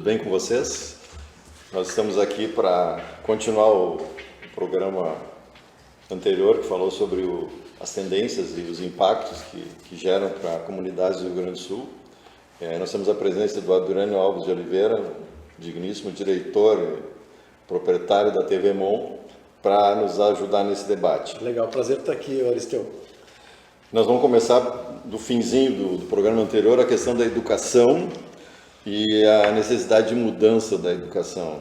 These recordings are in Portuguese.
bem com vocês? Nós estamos aqui para continuar o programa anterior que falou sobre as tendências e os impactos que geram para comunidades do Rio Grande do Sul. Nós temos a presença do Adriano Alves de Oliveira, digníssimo diretor e proprietário da TV Mon, para nos ajudar nesse debate. Legal, prazer estar aqui, Aristeu. Nós vamos começar do finzinho do programa anterior, a questão da educação e a necessidade de mudança da educação.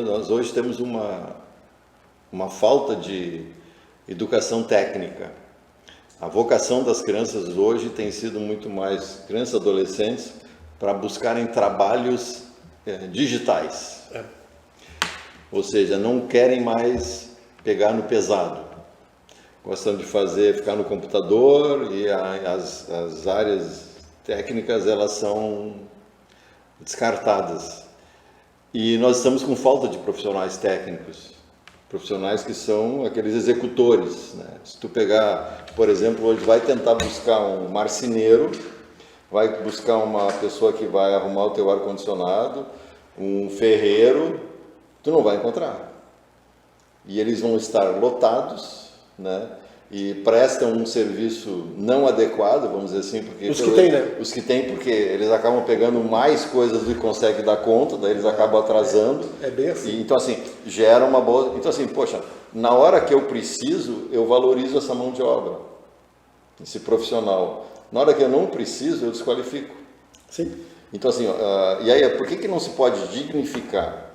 Nós hoje temos uma falta de educação técnica. A vocação das crianças hoje tem sido muito mais, crianças e adolescentes, para buscarem trabalhos digitais. Ou seja, não querem mais pegar no pesado. Gostam de ficar no computador e as áreas técnicas, elas são descartadas. E nós estamos com falta de profissionais técnicos, profissionais que são aqueles executores, né? Se tu pegar, por exemplo, hoje vai tentar buscar um marceneiro, vai buscar uma pessoa que vai arrumar o teu ar-condicionado, um ferreiro, tu não vai encontrar. E eles vão estar lotados, né? E prestam um serviço não adequado, vamos dizer assim, porque os que têm, porque eles acabam pegando mais coisas do que conseguem dar conta, daí eles acabam atrasando. É bem assim. E, então assim, gera uma boa. Então assim, poxa, na hora que eu preciso, eu valorizo essa mão de obra, esse profissional. Na hora que eu não preciso, eu desqualifico. Sim. Então assim, e aí, por que não se pode dignificar?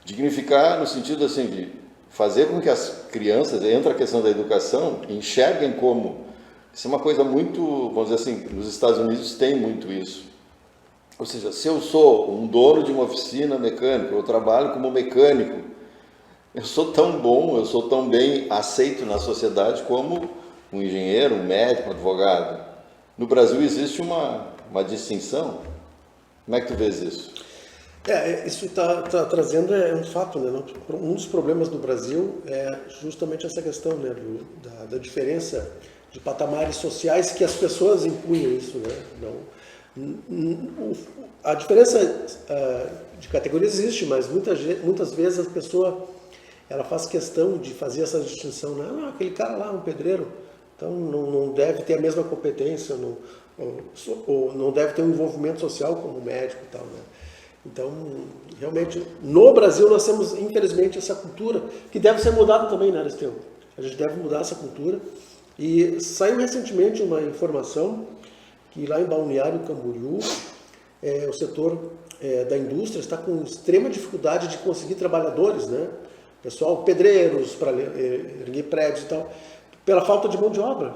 Dignificar no sentido assim de fazer com que as crianças, entra a questão da educação, enxerguem como, isso é uma coisa muito, vamos dizer assim, nos Estados Unidos tem muito isso. Ou seja, se eu sou um dono de uma oficina mecânica, eu trabalho como mecânico, eu sou tão bom, eu sou tão bem aceito na sociedade como um engenheiro, um médico, um advogado. No Brasil existe uma distinção. Como é que tu vês isso? Isso está trazendo um fato, né? Um dos problemas do Brasil é justamente essa questão, né? Da diferença de patamares sociais que as pessoas impunham isso, né? A diferença de categoria existe, mas muitas vezes a pessoa ela faz questão de fazer essa distinção, né? Ah, aquele cara lá, um pedreiro, então não deve ter a mesma competência, ou não deve ter um envolvimento social como médico e tal, né? Então, realmente, no Brasil nós temos, infelizmente, essa cultura, que deve ser mudada também, né, Aristeu? A gente deve mudar essa cultura. E saiu recentemente uma informação que lá em Balneário Camboriú, o setor da indústria está com extrema dificuldade de conseguir trabalhadores, né? Pessoal, pedreiros para erguer prédios e tal, pela falta de mão de obra.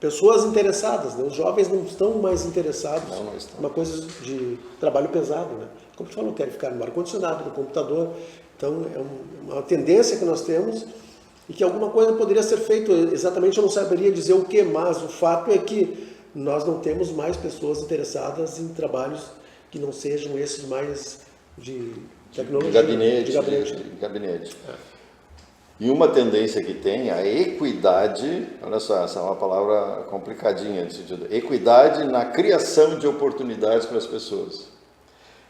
Pessoas interessadas, né? Os jovens não estão mais interessados em uma coisa de trabalho pesado, né? Como tu falou, querem ficar no ar-condicionado, no computador. Então, é uma tendência que nós temos e que alguma coisa poderia ser feita. Exatamente, eu não saberia dizer o que, mas o fato é que nós não temos mais pessoas interessadas em trabalhos que não sejam esses mais de tecnologia. De gabinete. E uma tendência que tem, a equidade, olha só, essa é uma palavra complicadinha nesse sentido, equidade na criação de oportunidades para as pessoas.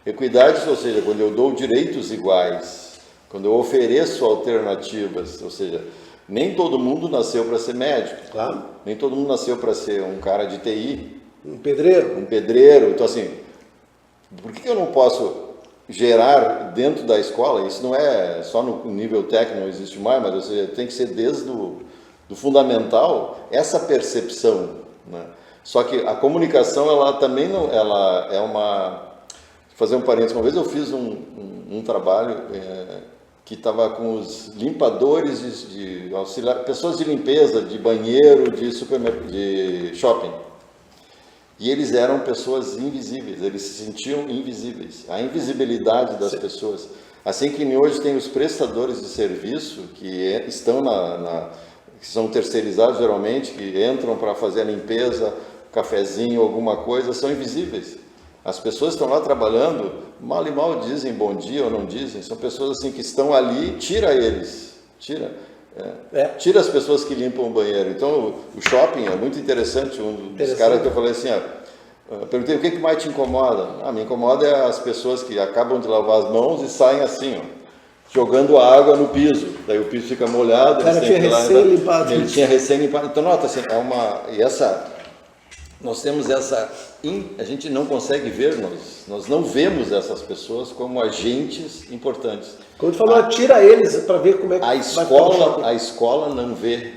Equidade, ou seja, quando eu dou direitos iguais, quando eu ofereço alternativas, ou seja, nem todo mundo nasceu para ser médico, claro. Nem todo mundo nasceu para ser um cara de TI. Um pedreiro. Então assim, por que eu não posso gerar dentro da escola, isso não é só no nível técnico, não existe mais, mas ou seja, tem que ser desde do fundamental, essa percepção, né? Só que a comunicação, ela também não, ela é uma, fazer um parênteses, uma vez eu fiz um trabalho que estava com os limpadores de auxiliar, pessoas de limpeza, de banheiro, de shopping. E eles eram pessoas invisíveis, eles se sentiam invisíveis. A invisibilidade das pessoas. Assim que hoje tem os prestadores de serviço que estão que são terceirizados geralmente, que entram para fazer a limpeza, cafezinho, alguma coisa, são invisíveis. As pessoas estão lá trabalhando, mal e mal dizem bom dia ou não dizem. São pessoas assim que estão ali, tira eles, tira as pessoas que limpam o banheiro. Então, o shopping é muito interessante. Um dos caras que eu falei assim, perguntei o que mais te incomoda. Me incomoda é as pessoas que acabam de lavar as mãos e saem assim, ó, jogando água no piso. Daí o piso fica molhado. O cara tinha recém-limpado. Ele tinha recém-limpado. Então, nota assim, nós temos a gente não consegue ver, nós não vemos essas pessoas como agentes importantes. Quando tu falou, tira eles para ver como é que a escola não vê.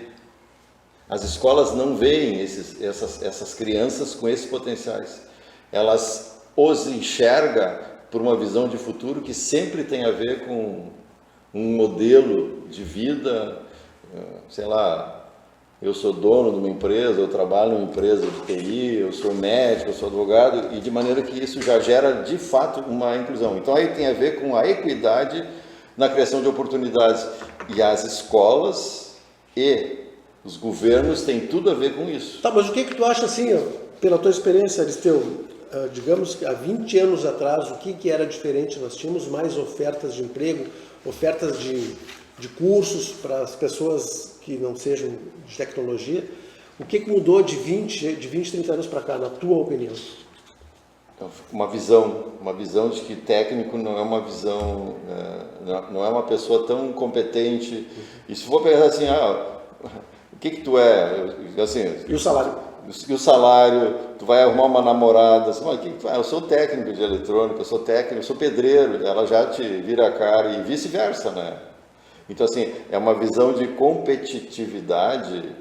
As escolas não veem essas crianças com esses potenciais. Elas os enxergam por uma visão de futuro que sempre tem a ver com um modelo de vida, sei lá, eu sou dono de uma empresa, eu trabalho numa empresa de TI, eu sou médico, eu sou advogado, e de maneira que isso já gera de fato uma inclusão. Então aí tem a ver com a equidade na criação de oportunidades. E as escolas e os governos têm tudo a ver com isso. Tá, mas o que tu acha assim, pela tua experiência, Aristeu, digamos que há 20 anos atrás, o que era diferente? Nós tínhamos mais ofertas de emprego, ofertas de cursos para as pessoas que não sejam de tecnologia. O que mudou de 20, 30 anos para cá, na tua opinião? Uma visão de que técnico não é uma visão, não é uma pessoa tão competente. E se for pensar assim, o que tu é? Assim, e o salário? E o salário, tu vai arrumar uma namorada, assim, eu sou técnico de eletrônica, eu sou técnico, eu sou pedreiro, ela já te vira a cara e vice-versa, né? Então, assim, é uma visão de competitividade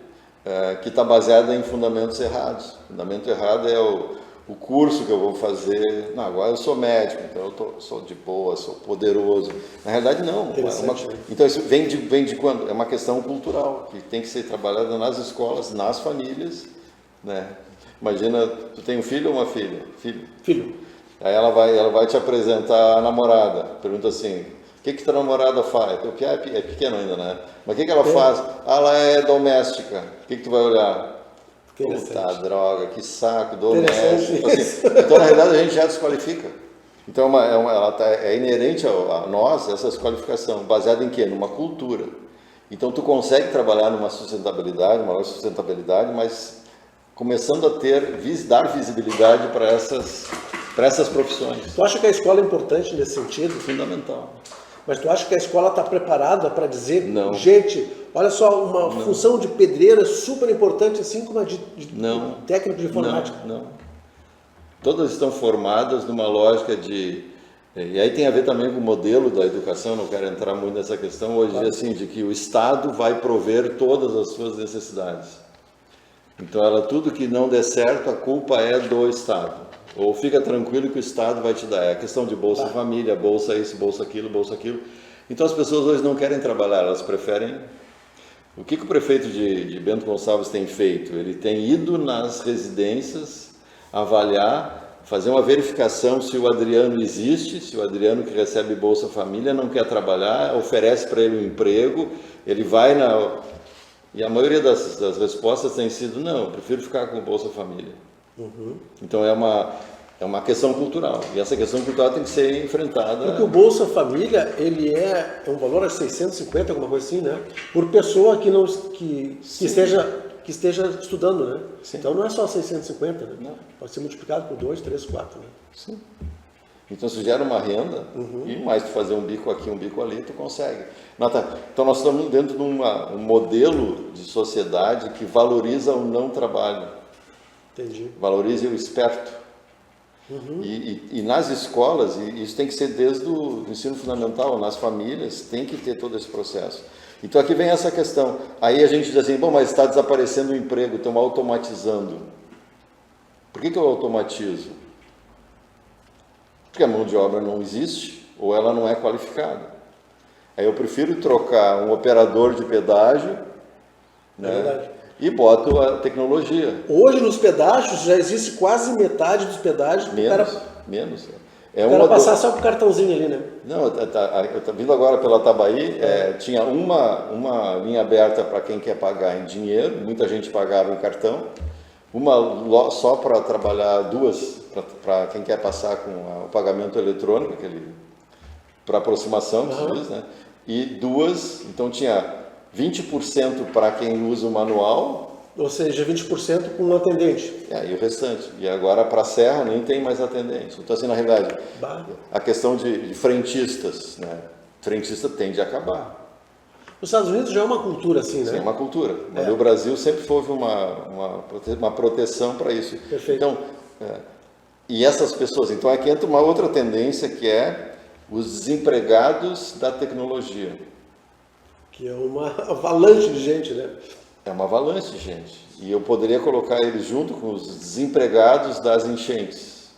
que está baseada em fundamentos errados. O fundamento errado é o curso que eu vou fazer. Não, agora eu sou médico, então eu sou de boa, sou poderoso. Na realidade, não. Então, isso vem de quando? É uma questão cultural, que tem que ser trabalhada nas escolas, nas famílias, né? Imagina, tu tem um filho ou uma filha? Filho. Aí ela vai te apresentar a namorada. Pergunta assim, o que tua namorada faz? O Pia é pequeno ainda, né? Mas o que ela faz? Ela é doméstica. O que tu vai olhar? Puta droga, que saco, doméstico. Assim, então, na realidade, a gente já desqualifica. Então, é inerente a nós essa desqualificação, baseada em quê? Numa cultura. Então, tu consegue trabalhar numa sustentabilidade, uma maior sustentabilidade, mas começando a dar visibilidade para essas profissões. Tu acha que a escola é importante nesse sentido? Fundamental. Mas tu acha que a escola está preparada para dizer, não. Gente, olha só, uma função de pedreiro é super importante, assim como a de técnico de informática? Não. Todas estão formadas numa lógica de... E aí tem a ver também com o modelo da educação, não quero entrar muito nessa questão hoje, assim, de que o Estado vai prover todas as suas necessidades. Então, tudo que não der certo, a culpa é do Estado. Ou fica tranquilo que o Estado vai te dar. É a questão de Bolsa Família, Bolsa isso, Bolsa aquilo, Bolsa aquilo. Então as pessoas hoje não querem trabalhar, elas preferem... O que o prefeito de Bento Gonçalves tem feito? Ele tem ido nas residências avaliar, fazer uma verificação se o Adriano existe, se o Adriano que recebe Bolsa Família não quer trabalhar, oferece para ele um emprego, ele vai E a maioria das respostas tem sido, não, eu prefiro ficar com Bolsa Família. Então é uma questão cultural, e essa questão cultural tem que ser enfrentada. Porque o Bolsa Família, ele é um valor de 650, alguma coisa assim, né? Por pessoa que esteja estudando, né? Sim. Então não é só 650, né? Não. Pode ser multiplicado por 2, 3, 4, né? Sim. Então se gera uma renda, e mais tu fazer um bico aqui, um bico ali, tu consegue. Então nós estamos dentro de um modelo de sociedade que valoriza o não trabalho. Entendi. Valorize o esperto. E nas escolas, e isso tem que ser desde o ensino fundamental, nas famílias, tem que ter todo esse processo. Então aqui vem essa questão. Aí a gente diz assim, mas está desaparecendo o emprego, estão automatizando. Por que eu automatizo? Porque a mão de obra não existe, ou ela não é qualificada. Aí eu prefiro trocar um operador de pedágio, né? É verdade. E boto a tecnologia. Hoje nos pedágios já existe quase metade dos pedágios. Menos. O cara passar só com o cartãozinho ali, né? Não, eu estou vindo agora pela Tabaí, tinha uma linha aberta para quem quer pagar em dinheiro, muita gente pagava em cartão, uma só para trabalhar, duas para quem quer passar com o pagamento eletrônico, para aproximação, que se diz, né? E duas, então tinha 20% para quem usa o manual Ou seja, 20% com um atendente. E o restante. E agora para a Serra nem tem mais atendente. Então, assim, na realidade, a questão de frentistas, né? Frentista tende a acabar. Os Estados Unidos já é uma cultura assim, né? Sim, é uma cultura. Mas no Brasil sempre houve uma proteção para isso. Perfeito. Então, e essas pessoas, então aqui entra uma outra tendência que é os desempregados da tecnologia. Que é uma avalanche de gente, né? É uma avalanche, gente. E eu poderia colocar eles junto com os desempregados das enchentes.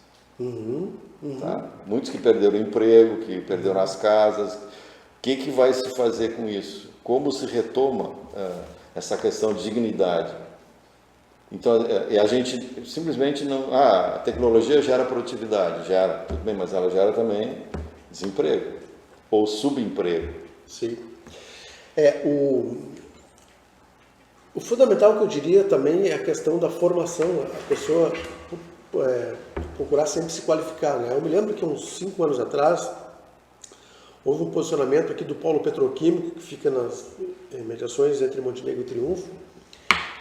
Tá? Muitos que perderam o emprego, que perderam as casas. O que vai se fazer com isso? Como se retoma essa questão de dignidade? Então, a gente simplesmente não... a tecnologia gera produtividade, gera, tudo bem, mas ela gera também desemprego ou subemprego. Sim. O fundamental que eu diria também é a questão da formação, a pessoa procurar sempre se qualificar, né? Eu me lembro que uns 5 anos atrás houve um posicionamento aqui do polo petroquímico, que fica nas mediações entre Montenegro e Triunfo,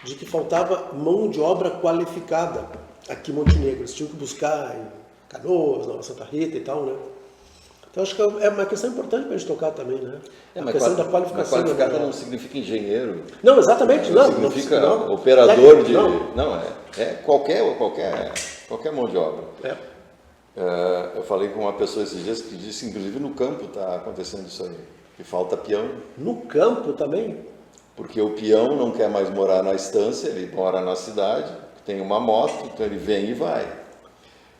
de que faltava mão de obra qualificada aqui em Montenegro. Eles tinham que buscar em Canoas, Nova Santa Rita e tal, né? Então acho que é uma questão importante para a gente tocar também, né? A questão da qualificação. Mas qualificado não significa engenheiro. Não, exatamente. Não significa operador de... Não, é qualquer mão de obra. Eu falei com uma pessoa esses dias que disse, inclusive no campo está acontecendo isso aí, que falta peão. No campo também? Porque o peão não quer mais morar na estância, ele mora na cidade, tem uma moto, então ele vem e vai.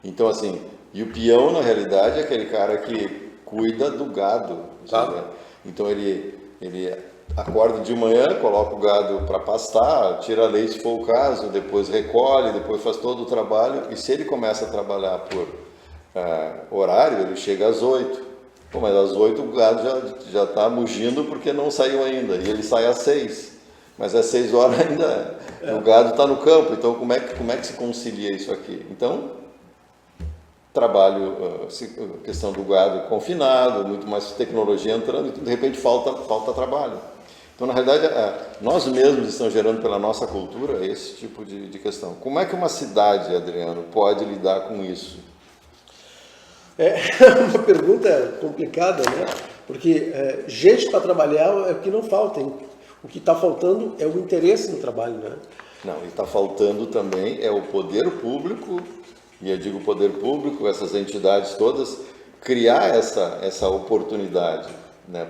Então assim, e o peão na realidade é aquele cara que cuida do gado. Tá. Então ele acorda de manhã, coloca o gado para pastar, tira leite se for o caso, depois recolhe, depois faz todo o trabalho, e se ele começa a trabalhar por horário, ele chega às 8. Pô, mas às 8 o gado já está mugindo porque não saiu ainda, e ele sai às 6. Mas às 6 horas ainda o gado está no campo, então como é que se concilia isso aqui? Então, trabalho, questão do gado confinado, muito mais tecnologia entrando, e de repente falta trabalho. Então, na realidade, nós mesmos estamos gerando pela nossa cultura esse tipo de questão. Como é que uma cidade, Adriano, pode lidar com isso? É uma pergunta complicada, né? Porque gente para trabalhar é o que não falta, hein? O que está faltando é o interesse no trabalho, né? Não, e está faltando também é o poder público, e eu digo poder público, essas entidades todas, criar essa oportunidade, né?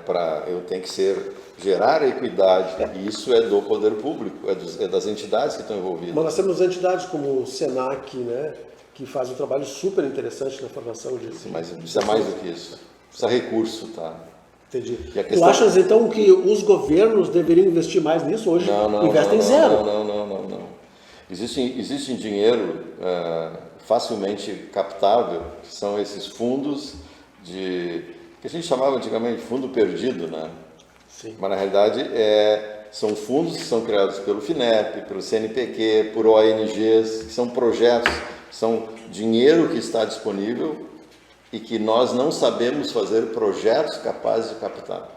Eu tenho que gerar equidade, e isso é do poder público, é das entidades que estão envolvidas. Mas nós temos entidades como o SENAC, né? Que faz um trabalho super interessante na formação disso. Sim, mas precisa mais do que isso. Precisa recurso, tá? Entendi. Tu achas, então, que os governos deveriam investir mais nisso? Hoje investem zero. Não. Existe dinheiro facilmente captável, que são esses fundos que a gente chamava antigamente de fundo perdido, né? Sim. Mas, na realidade, são fundos que são criados pelo FINEP, pelo CNPq, por ONGs, que são projetos, são dinheiro que está disponível e que nós não sabemos fazer projetos capazes de captar.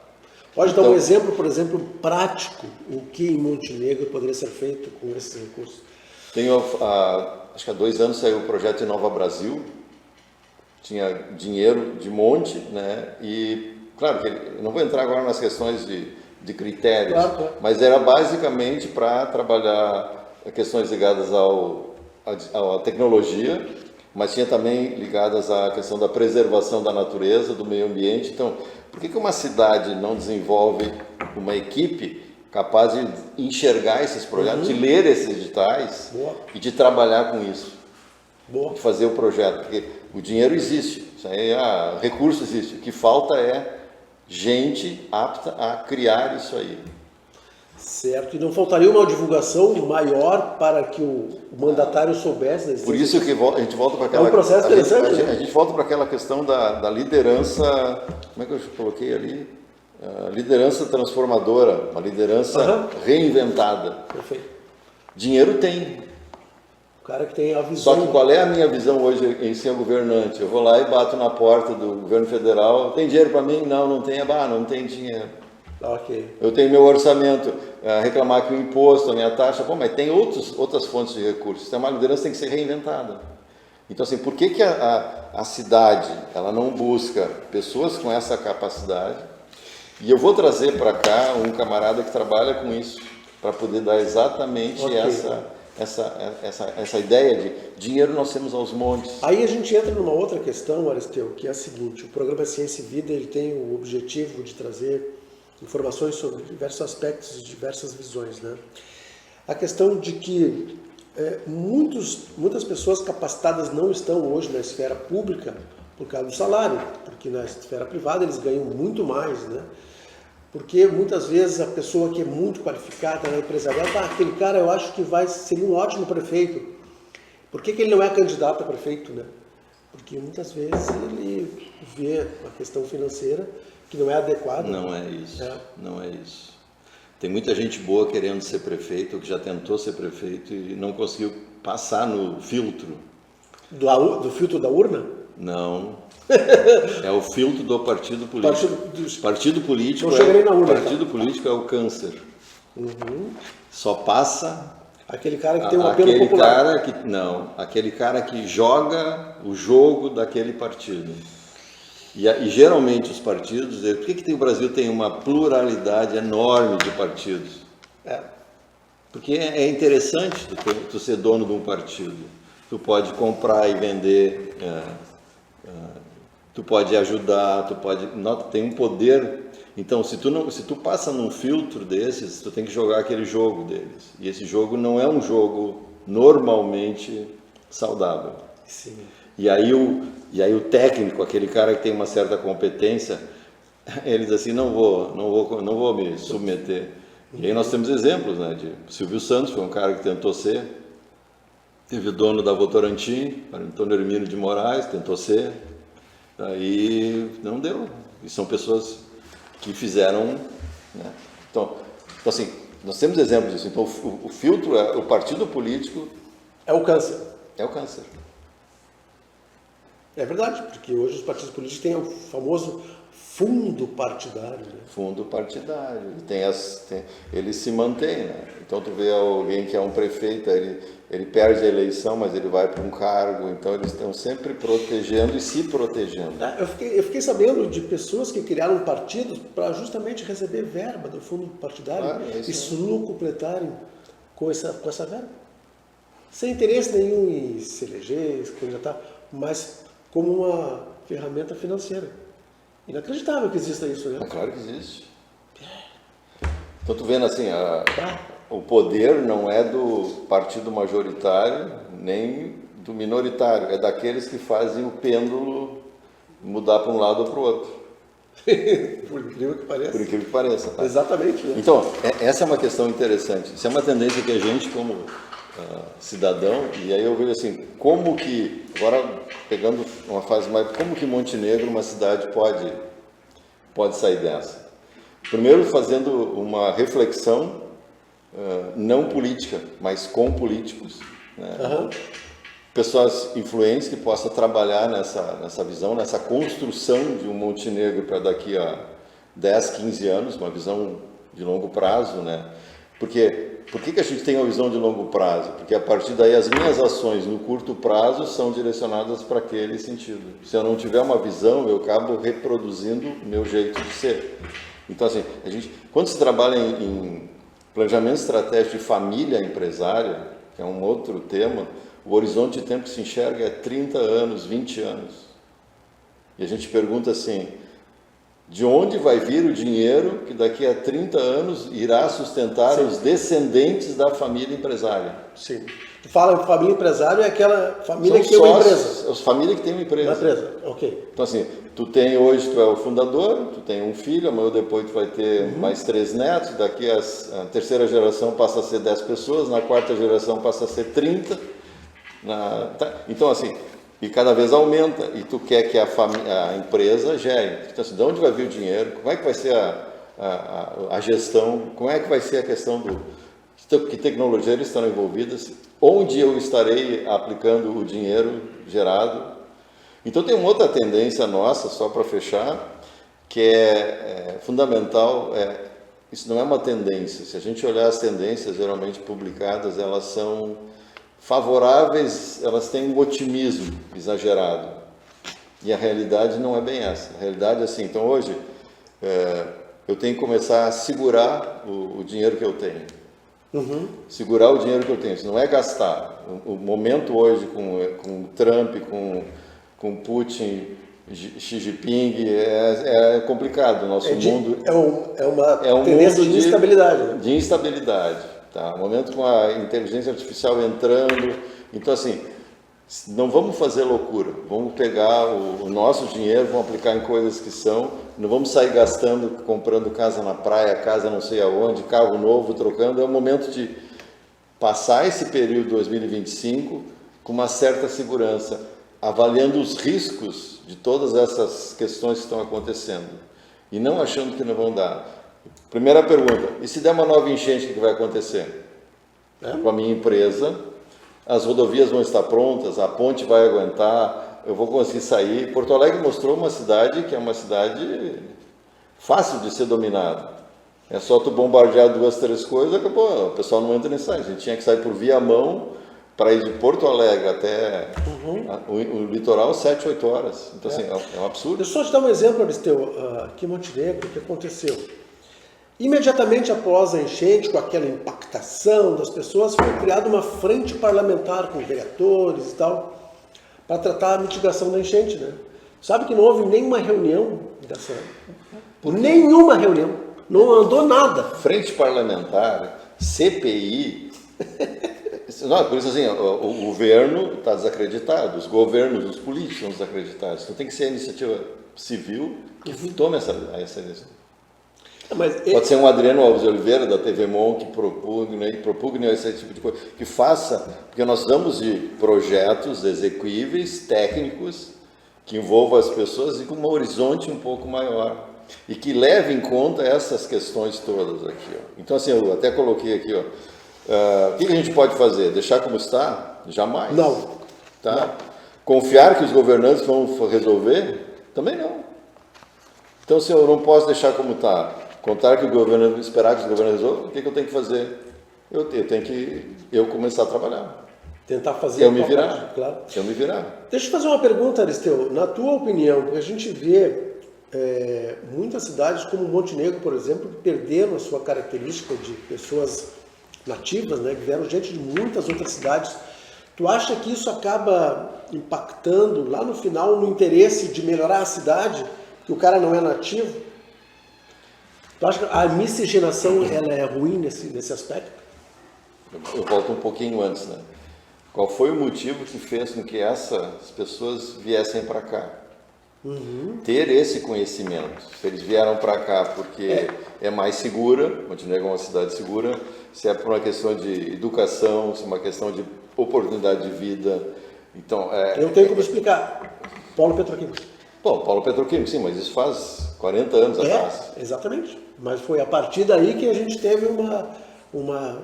Pode dar um exemplo, por exemplo, prático, o que em Montenegro poderia ser feito com esses recursos? Acho que há 2 anos saiu o projeto Inova Brasil, tinha dinheiro de monte, né? E, claro, que eu não vou entrar agora nas questões de critérios, claro. Mas era basicamente para trabalhar questões ligadas à tecnologia, mas tinha também ligadas à questão da preservação da natureza, do meio ambiente. Então, por que uma cidade não desenvolve uma equipe capaz de enxergar esses projetos, de ler esses editais e de trabalhar com isso? De fazer o projeto, porque o dinheiro existe, isso aí, recurso existe, o que falta é gente apta a criar isso aí. Certo, e não faltaria uma divulgação maior para que o mandatário soubesse. Por isso que a gente volta para aquela... É um processo interessante. A gente volta para aquela questão da liderança, como é que eu coloquei ali? Liderança transformadora, uma liderança reinventada. Perfeito. Dinheiro tem. O cara que tem a visão... Só que qual é a minha visão hoje em ser governante? Eu vou lá e bato na porta do governo federal, tem dinheiro para mim? Não tem. Não tem dinheiro. Ok. Eu tenho meu orçamento, reclamar que o imposto, a minha taxa, bom, mas tem outras fontes de recursos. Então, a liderança tem que ser reinventada. Então, assim, por que a cidade ela não busca pessoas com essa capacidade? E eu vou trazer para cá um camarada que trabalha com isso, para poder dar exatamente essa ideia de dinheiro nós temos aos montes. Aí a gente entra numa outra questão, Aristeu, que é a seguinte: o programa Ciência e Vida ele tem o objetivo de trazer informações sobre diversos aspectos e diversas visões, né? A questão de que muitas pessoas capacitadas não estão hoje na esfera pública por causa do salário, porque na esfera privada eles ganham muito mais, né? Porque muitas vezes a pessoa que é muito qualificada na empresarial, aquele cara eu acho que seria um ótimo prefeito. Por que ele não é candidato a prefeito, né? Porque muitas vezes ele vê a questão financeira que não é adequada. Não é isso, não é isso. Tem muita gente boa querendo ser prefeito, que já tentou ser prefeito e não conseguiu passar no filtro. Do filtro da urna? Não. É o filtro do partido político. Partido político, não chega nem na urna, partido político é o câncer. Uhum. Só passa aquele cara que tem um apelo popular. Aquele cara que joga o jogo daquele partido. E geralmente os partidos, por que o Brasil tem uma pluralidade enorme de partidos? Porque é interessante tu ser dono de um partido. Tu pode comprar e vender, tu pode ajudar, tem um poder. Então, se tu passa num filtro desses, tu tem que jogar aquele jogo deles. E esse jogo não é um jogo normalmente saudável. Sim. E aí o técnico, aquele cara que tem uma certa competência, ele diz assim, não vou me submeter. E aí nós temos exemplos, né, de Silvio Santos, foi um cara que tentou ser, teve o dono da Votorantim, Antônio Hermínio de Moraes, tentou ser, aí não deu. E são pessoas que fizeram, né? Então assim, nós temos exemplos disso. Então o filtro, o partido político é o câncer. É o câncer. É verdade, porque hoje os partidos políticos têm o famoso fundo partidário. Né? Fundo partidário. Ele se mantém, né? Então tu vê alguém que é um prefeito, ele perde a eleição, mas ele vai para um cargo, então eles estão sempre protegendo e se protegendo. Eu fiquei sabendo de pessoas que criaram partidos para justamente receber verba do fundo partidário e se locupletarem com essa verba. Sem interesse nenhum em se eleger, se candidatar, mas como uma ferramenta financeira. Inacreditável que exista isso, né? É claro que existe. Então, tu vendo assim, o poder não é do partido majoritário, nem do minoritário, é daqueles que fazem o pêndulo mudar para um lado ou para o outro. Por incrível que pareça. Por incrível que pareça. Tá? Exatamente. Né? Então, essa é uma questão interessante. Isso é uma tendência que a gente, como cidadão, e aí eu vejo assim, como que, agora pegando uma fase mais, como que Montenegro, uma cidade, pode sair dessa? Primeiro fazendo uma reflexão não política, mas com políticos, né? Uhum. Pessoas influentes que possam trabalhar nessa visão, nessa construção de um Montenegro para daqui a 10, 15 anos, uma visão de longo prazo, né? Porque por que a gente tem uma visão de longo prazo? Porque a partir daí as minhas ações no curto prazo são direcionadas para aquele sentido. Se eu não tiver uma visão, eu acabo reproduzindo o meu jeito de ser. Então, assim, quando se trabalha em planejamento estratégico de família empresária, que é um outro tema, o horizonte de tempo que se enxerga é 30 anos, 20 anos. E a gente pergunta assim, de onde vai vir o dinheiro que daqui a 30 anos irá sustentar os descendentes da família empresária? Sim. Tu fala em família empresária, é aquela família que tem uma empresa. As famílias que têm uma empresa. Uma empresa, ok. Então assim, tu é o fundador, tu tem um filho, amanhã ou depois tu vai ter mais 3 netos, daqui a terceira geração passa a ser 10 pessoas, na quarta geração passa a ser 30. Então assim, e cada vez aumenta, e tu quer que a empresa gere. Então, assim, de onde vai vir o dinheiro? Como é que vai ser a gestão? Como é que vai ser a questão que tecnologia eles estão envolvidas? Onde eu estarei aplicando o dinheiro gerado? Então, tem uma outra tendência nossa, só para fechar, que é fundamental, isso não é uma tendência. Se a gente olhar as tendências geralmente publicadas, elas são favoráveis, elas têm um otimismo exagerado. E a realidade não é bem essa. A realidade é assim, então hoje eu tenho que começar a segurar o dinheiro que eu tenho. Segurar o dinheiro que eu tenho, isso não é gastar. O momento hoje com Trump, com Putin, Xi Jinping, é complicado. O nosso mundo é uma tendência de instabilidade. Né? De instabilidade. Tá? O momento com a inteligência artificial entrando. Então, assim, não vamos fazer loucura. Vamos pegar o nosso dinheiro, vamos aplicar em coisas que são. Não vamos sair gastando, comprando casa na praia, casa não sei aonde, carro novo, trocando. É o momento de passar esse período 2025 com uma certa segurança, avaliando os riscos de todas essas questões que estão acontecendo e não achando que não vão dar. Primeira pergunta, e se der uma nova enchente, o que vai acontecer? Com a minha empresa, as rodovias vão estar prontas, a ponte vai aguentar, eu vou conseguir sair. Porto Alegre mostrou uma cidade que é uma cidade fácil de ser dominada. É só tu bombardear 2, 3 coisas, acabou, o pessoal não entra nem sai. A gente tinha que sair por Viamão para ir de Porto Alegre até o litoral 7, 8 horas. Então, assim, é um absurdo. Deixa eu só te dar um exemplo, Aristeu, aqui em Montenegro, o que aconteceu. Imediatamente após a enchente, com aquela impactação das pessoas, foi criada uma frente parlamentar com vereadores e tal, para tratar a mitigação da enchente, né? Sabe que não houve nenhuma reunião dessa... Nenhuma reunião. Não andou nada. Frente parlamentar, CPI... Não, por isso assim, o governo está desacreditado, os governos, os políticos estão desacreditados. Então tem que ser a iniciativa civil que tome essa decisão. Pode ser um Adriano Alves de Oliveira, da TV Mon, que propugne esse tipo de coisa, que faça, porque nós precisamos de projetos execuíveis, técnicos, que envolvam as pessoas e com um horizonte um pouco maior, e que leve em conta essas questões todas aqui. Ó. Então, assim, eu até coloquei aqui, ó, o que a gente pode fazer? Deixar como está? Jamais. Não. Tá? Não. Confiar que os governantes vão resolver? Também não. Então, se eu não posso deixar como está, contar que o governo, esperar que os governantes resolvam, o que eu tenho que fazer? Eu tenho que começar a trabalhar. Tentar fazer... Eu me virar. Claro. Eu me virar. Deixa eu fazer uma pergunta, Aristeu. Na tua opinião, porque a gente vê muitas cidades como Montenegro, por exemplo, que perderam a sua característica de pessoas nativas, né, que vieram gente de muitas outras cidades. Tu acha que isso acaba impactando lá no final no interesse de melhorar a cidade, que o cara não é nativo? Tu acha que a miscigenação ela é ruim nesse aspecto? Eu volto um pouquinho antes, né? Qual foi o motivo que fez com que essas pessoas viessem para cá? Ter esse conhecimento. Se eles vieram para cá porque é mais segura, Montenegro é uma cidade segura, se é por uma questão de educação, se é uma questão de oportunidade de vida. Então, eu tenho como explicar. Polo petroquímico. Bom, Polo petroquímico, sim, mas isso faz 40 anos atrás. Exatamente. Mas foi a partir daí que a gente teve uma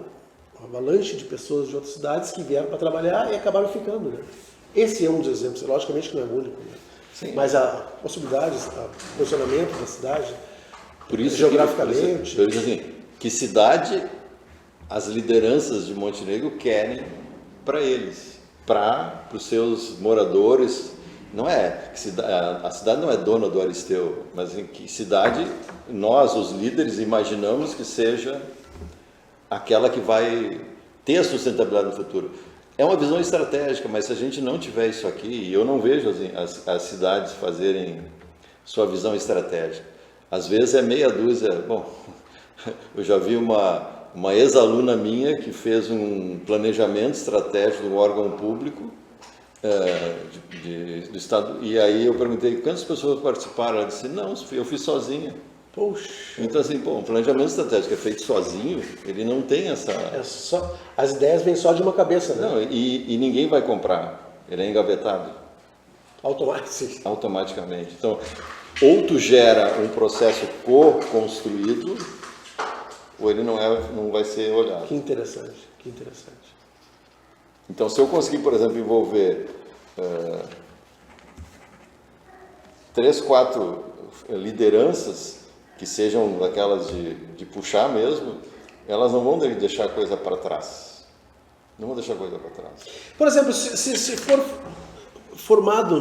avalanche de pessoas de outras cidades que vieram para trabalhar e acabaram ficando. Né? Esse é um dos exemplos. Logicamente que não é o único. Né? Sim. Mas a possibilidade, o posicionamento da cidade, por isso geograficamente... Por isso, assim, que cidade as lideranças de Montenegro querem para eles, para os seus moradores. Não é, a cidade não é dona do Aristeu, mas em que cidade nós, os líderes, imaginamos que seja aquela que vai ter a sustentabilidade no futuro. É uma visão estratégica, mas se a gente não tiver isso aqui, e eu não vejo as cidades fazerem sua visão estratégica. Às vezes é meia dúzia. Bom, eu já vi uma ex-aluna minha que fez um planejamento estratégico do órgão público do Estado, e aí eu perguntei quantas pessoas participaram. Ela disse, não, eu fiz sozinha. Poxa. Então, assim, um planejamento estratégico é feito sozinho, ele não tem essa... as ideias vêm só de uma cabeça, né? Não, e ninguém vai comprar, ele é engavetado. Automaticamente. Então, ou tu gera um processo co-construído, ou ele não vai ser olhado. Que interessante, que interessante. Então, se eu conseguir, por exemplo, envolver 3, 4 lideranças que sejam daquelas de puxar mesmo, elas não vão deixar coisa para trás. Não vão deixar coisa para trás. Por exemplo, se for formado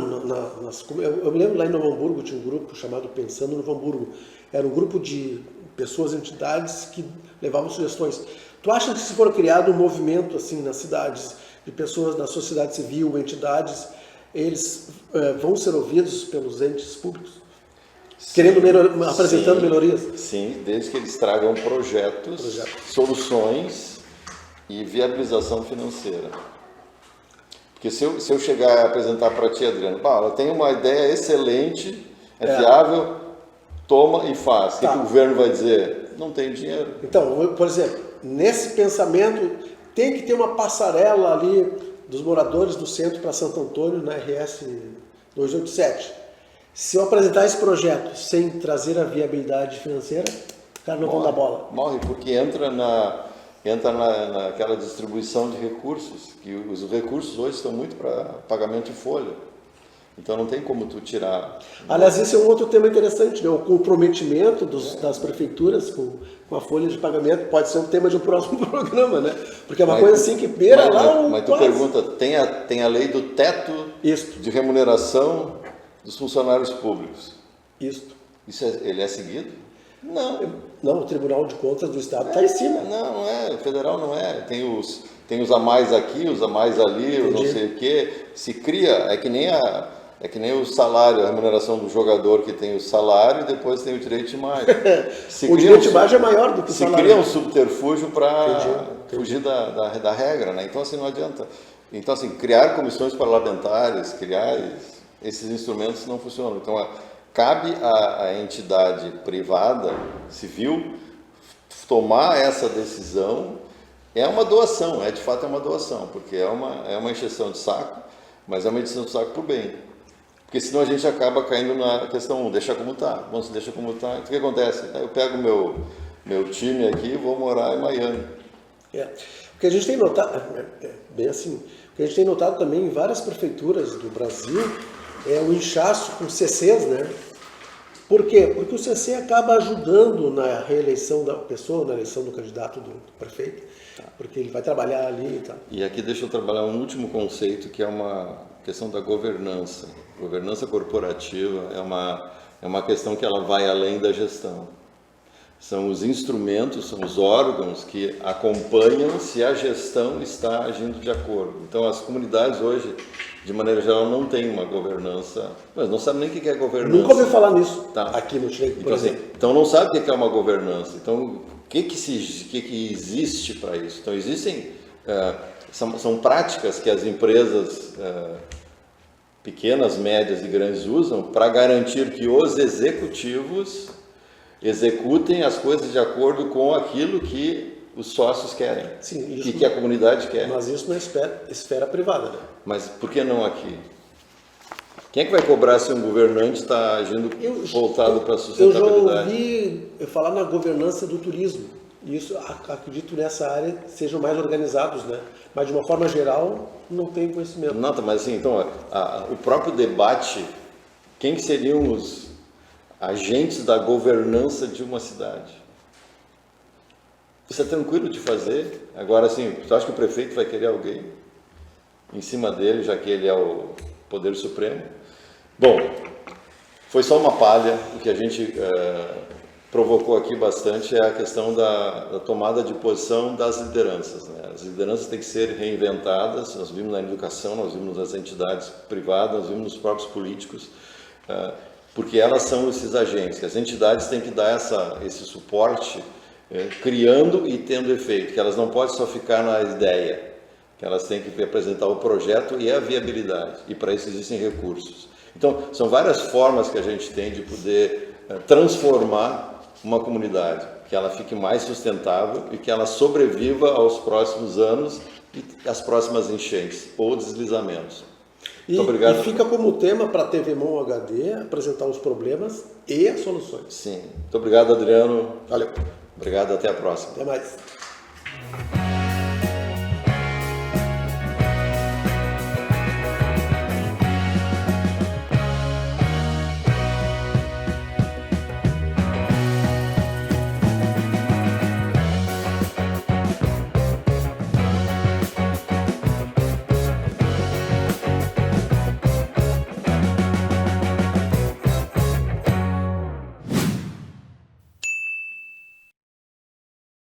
eu me lembro lá em Novo Hamburgo tinha um grupo chamado Pensando Novo Hamburgo. Era um grupo de pessoas, entidades que levavam sugestões. Tu acha que se for criado um movimento assim nas cidades de pessoas da sociedade civil, entidades, eles vão ser ouvidos pelos entes públicos? Querendo apresentando melhorias? Sim, desde que eles tragam projetos, soluções e viabilização financeira. Porque se eu chegar a apresentar para ti, Adriano, ela tem uma ideia excelente, viável, toma e faz. O que o governo vai dizer? Não tem dinheiro. Então, por exemplo, nesse pensamento tem que ter uma passarela ali dos moradores do centro para Santo Antônio na RS 287. Se eu apresentar esse projeto sem trazer a viabilidade financeira, os caras não vão dar bola. Morre, porque entra naquela distribuição de recursos, que os recursos hoje estão muito para pagamento de folha. Então não tem como tu tirar. Aliás, esse é um outro tema interessante, né? O comprometimento das prefeituras com a folha de pagamento pode ser um tema de um próximo programa, né? Porque é uma coisa assim que beira lá. Mas tu pergunta, tem a lei do teto de remuneração dos funcionários públicos. Isso Ele é seguido? Não. Não, o Tribunal de Contas do Estado está em cima. Não é. O federal não é. Tem os a mais aqui, os a mais ali, os não sei o quê. Se cria, é que nem o salário, a remuneração do jogador que tem o salário e depois tem o direito de imagem. O direito de imagem é maior do que o salário. Se cria um subterfúgio para fugir da regra, né? Então assim não adianta. Então assim, criar comissões parlamentares, criar esses instrumentos não funcionam. Então cabe à entidade privada, civil, tomar essa decisão. É uma doação, de fato é uma doação, porque é uma encheção de saco, mas é uma encheção de saco por bem. Porque senão a gente acaba caindo na questão 1, deixa como está. Bom, se deixa como está, então o que acontece? Eu pego meu time aqui e vou morar em Miami. O que a gente tem notado, bem assim, o que a gente tem notado também em várias prefeituras do Brasil é o inchaço com CCs, né? Por quê? Porque o CC acaba ajudando na reeleição da pessoa, na eleição do candidato do prefeito, porque ele vai trabalhar ali e tal. E aqui deixa eu trabalhar um último conceito, que é uma questão da governança. Governança corporativa é uma questão que ela vai além da gestão. São os instrumentos, são os órgãos que acompanham se a gestão está agindo de acordo. Então, as comunidades hoje, de maneira geral, não têm uma governança, mas não sabem nem o que é governança. Nunca ouvi falar nisso aqui no Chile, por exemplo. Então, não sabe o que é uma governança. Então, o que existe para isso? Então, existem, são práticas que as empresas pequenas, médias e grandes usam para garantir que os executivos executem as coisas de acordo com aquilo que os sócios querem. Sim, e que a comunidade quer. Mas isso na esfera privada, né? Mas por que não aqui? Quem é que vai cobrar se um governante está agindo voltado para a sustentabilidade? Eu já ouvi falar na governança do turismo. Isso, acredito nessa área sejam mais organizados, né? Mas de uma forma geral, não tenho conhecimento. Não, mas assim, então, o próprio debate, quem que seriam os agentes da governança de uma cidade? Isso é tranquilo de fazer. Agora, assim, você acha que o prefeito vai querer alguém em cima dele, já que ele é o poder supremo? Bom, foi só uma palha. O que a gente provocou aqui bastante é a questão da tomada de posição das lideranças, né? As lideranças têm que ser reinventadas. Nós vimos na educação, nós vimos nas entidades privadas, nós vimos nos próprios políticos, porque elas são esses agentes. As entidades têm que dar esse suporte, criando e tendo efeito, que elas não podem só ficar na ideia, que elas têm que apresentar o projeto e a viabilidade, e para isso existem recursos. Então, são várias formas que a gente tem de poder transformar uma comunidade, que ela fique mais sustentável e que ela sobreviva aos próximos anos e às próximas enchentes ou deslizamentos. Muito obrigado. E fica como tema para a TV Mon HD apresentar os problemas e as soluções. Sim. Muito obrigado, Adriano. Valeu. Obrigado, até a próxima. Até mais.